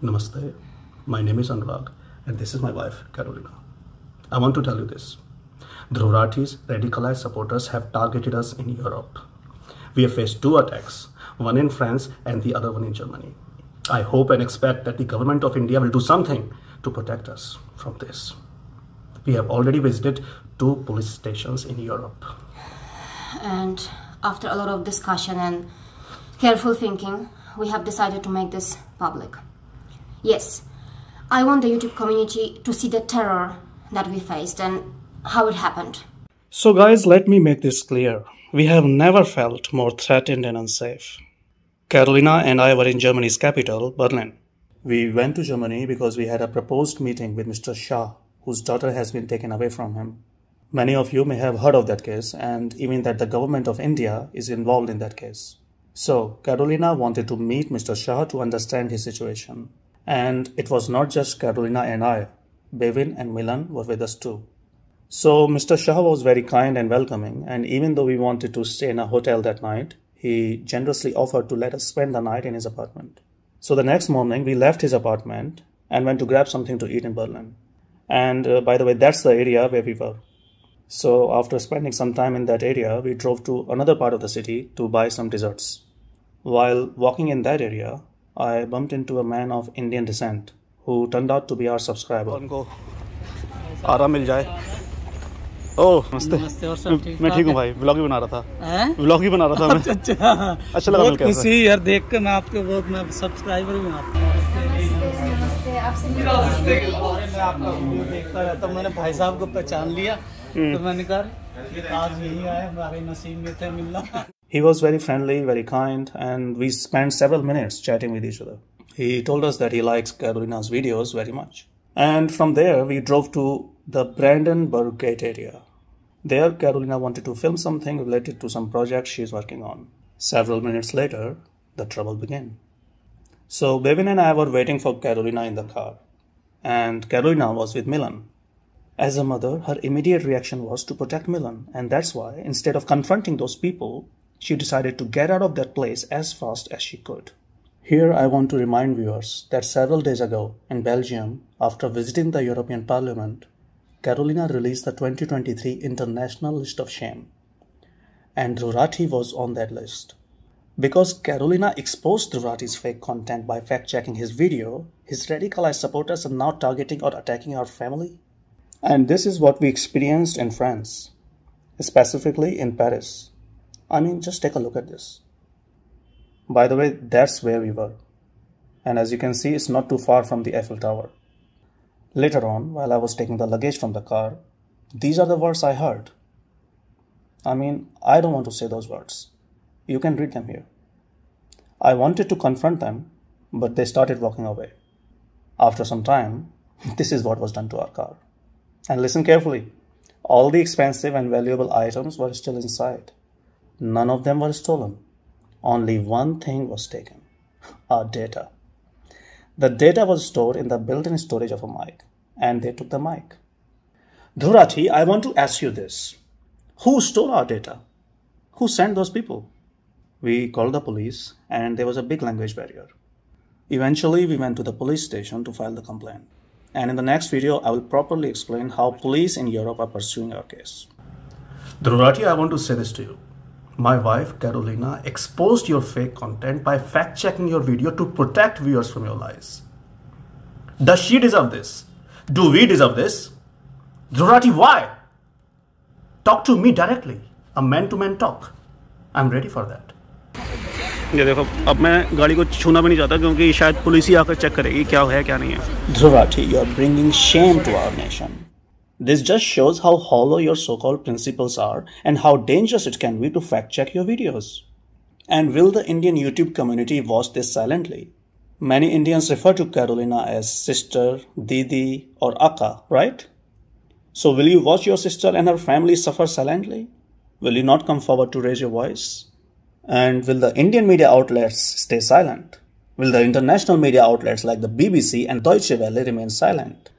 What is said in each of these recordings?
Namaste, my name is Anurag and this is my wife Karolina. I want to tell you this. Dhruv Rathee's radicalized supporters have targeted us in Europe. We have faced 2 attacks, one in France and the other one in Germany. I hope and expect that the government of India will do something to protect us from this. We have already visited 2 police stations in Europe. And after a lot of discussion and careful thinking, we have decided to make this public. Yes, I want the YouTube community to see the terror that we faced and how it happened. So guys, let me make this clear. We have never felt more threatened and unsafe. Karolina and I were in Germany's capital, Berlin. We went to Germany because we had a proposed meeting with Mr. Shah, whose daughter has been taken away from him. Many of you may have heard of that case and even that the government of India is involved in that case. So Karolina wanted to meet Mr. Shah to understand his situation. And it was not just Karolina and I. Bevin and Milan were with us too. So Mr. Shah was very kind and welcoming, and even though we wanted to stay in a hotel that night, he generously offered to let us spend the night in his apartment. So the next morning we left his apartment and went to grab something to eat in Berlin. And by the way, that's the area where we were. So after spending some time in that area, we drove to another part of the city to buy some desserts. While walking in that area, I bumped into a man of Indian descent who turned out to be our subscriber. उनको आराम मिल जाए। ओह नमस्ते। नमस्ते और सब ठीक। मैं ठीक हूँ भाई, व्लॉग ही बना रहा था। व्लॉग ही बना रहा था मैं। अच्छा लगा मिलकर। बहुत खुशी यार देख कर मैं आपके बहुत मैं सब्सक्राइबर भी हूँ आपका। मैं आपका वीडियो देखता रहता हूँ। मैंने भाई साहब को पहचान लिया तो मैंने कहा आज यही आए हमारे नसीब में थे मिलना। He was very friendly, very kind, and we spent several minutes chatting with each other. He told us that he likes Karolina's videos very much. And from there, we drove to the Brandenburg Gate area. There, Karolina wanted to film something related to some project she is working on. Several minutes later, the trouble began. So, Bevin and I were waiting for Karolina in the car. And Karolina was with Milan. As a mother, her immediate reaction was to protect Milan. And that's why, instead of confronting those people, she decided to get out of that place as fast as she could. Here I want to remind viewers that several days ago in Belgium, after visiting the European Parliament, Karolina released the 2023 International List of Shame. And Dhruv Rathee was on that list. Because Karolina exposed Dhruv Rathee's fake content by fact-checking his video, his radicalized supporters are now targeting or attacking our family. And this is what we experienced in France, specifically in Paris. I mean, just take a look at this. By the way, that's where we were. And as you can see, it's not too far from the Eiffel Tower. Later on, while I was taking the luggage from the car, these are the words I heard. I mean, I don't want to say those words. You can read them here. I wanted to confront them, but they started walking away. After some time, this is what was done to our car. And listen carefully. All the expensive and valuable items were still inside. None of them were stolen. Only one thing was taken, our data. The data was stored in the built-in storage of a mic, and they took the mic. Dhruv Rathee, I want to ask you this. Who stole our data? Who sent those people? We called the police, and there was a big language barrier. Eventually, we went to the police station to file the complaint. And in the next video, I will properly explain how police in Europe are pursuing our case. Dhruv Rathee, I want to say this to you. My wife, Karolina, exposed your fake content by fact-checking your video to protect viewers from your lies. Does she deserve this? Do we deserve this? Dhruv Rathee, why? Talk to me directly. A man-to-man talk. I'm ready for that. ये देखो, अब मैं गाड़ी को छूना भी नहीं चाहता क्योंकि शायद पुलिस ही आकर चेक करेगी क्या है क्या नहीं है. Dhruv Rathee, you are bringing shame to our nation. This just shows how hollow your so-called principles are and how dangerous it can be to fact-check your videos. And will the Indian YouTube community watch this silently? Many Indians refer to Karolina as sister, didi or akka, right? So will you watch your sister and her family suffer silently? Will you not come forward to raise your voice? And will the Indian media outlets stay silent? Will the international media outlets like the BBC and Deutsche Welle remain silent?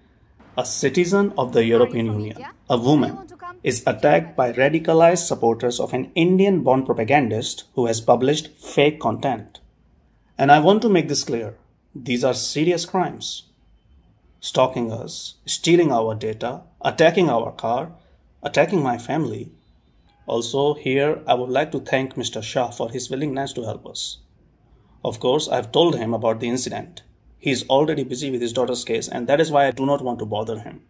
A citizen of the European Union, a woman, is attacked by radicalized supporters of an Indian-born propagandist who has published fake content. And I want to make this clear. These are serious crimes. Stalking us, stealing our data, attacking our car, attacking my family. Also, here I would like to thank Mr. Shah for his willingness to help us. Of course, I've told him about the incident. He is already busy with his daughter's case, and that is why I do not want to bother him.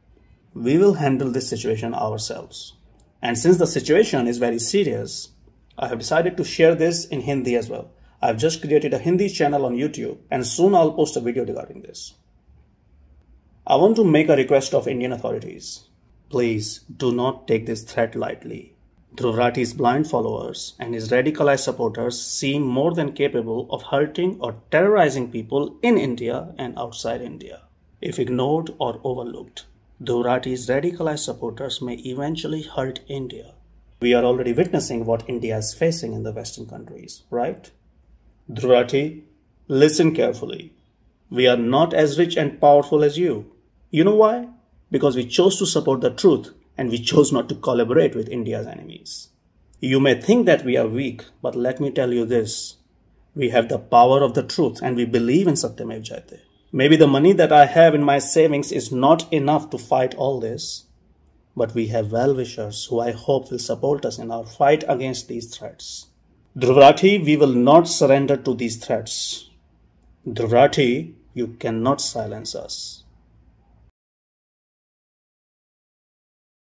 We will handle this situation ourselves. And since the situation is very serious, I have decided to share this in Hindi as well. I've just created a Hindi channel on YouTube, and soon I'll post a video regarding this. I want to make a request of Indian authorities. Please do not take this threat lightly. Dhruv Rathee's blind followers and his radicalized supporters seem more than capable of hurting or terrorizing people in India and outside India. If ignored or overlooked, Dhruv Rathee's radicalized supporters may eventually hurt India. We are already witnessing what India is facing in the Western countries, right? Dhruv Rathee, listen carefully. We are not as rich and powerful as you. You know why? Because we chose to support the truth and we chose not to collaborate with India's enemies. You may think that we are weak, but let me tell you this. We have the power of the truth and we believe in Satyamev Jayate. Maybe the money that I have in my savings is not enough to fight all this, but we have well-wishers who I hope will support us in our fight against these threats. Dhruv Rathee, we will not surrender to these threats. Dhruv Rathee, you cannot silence us.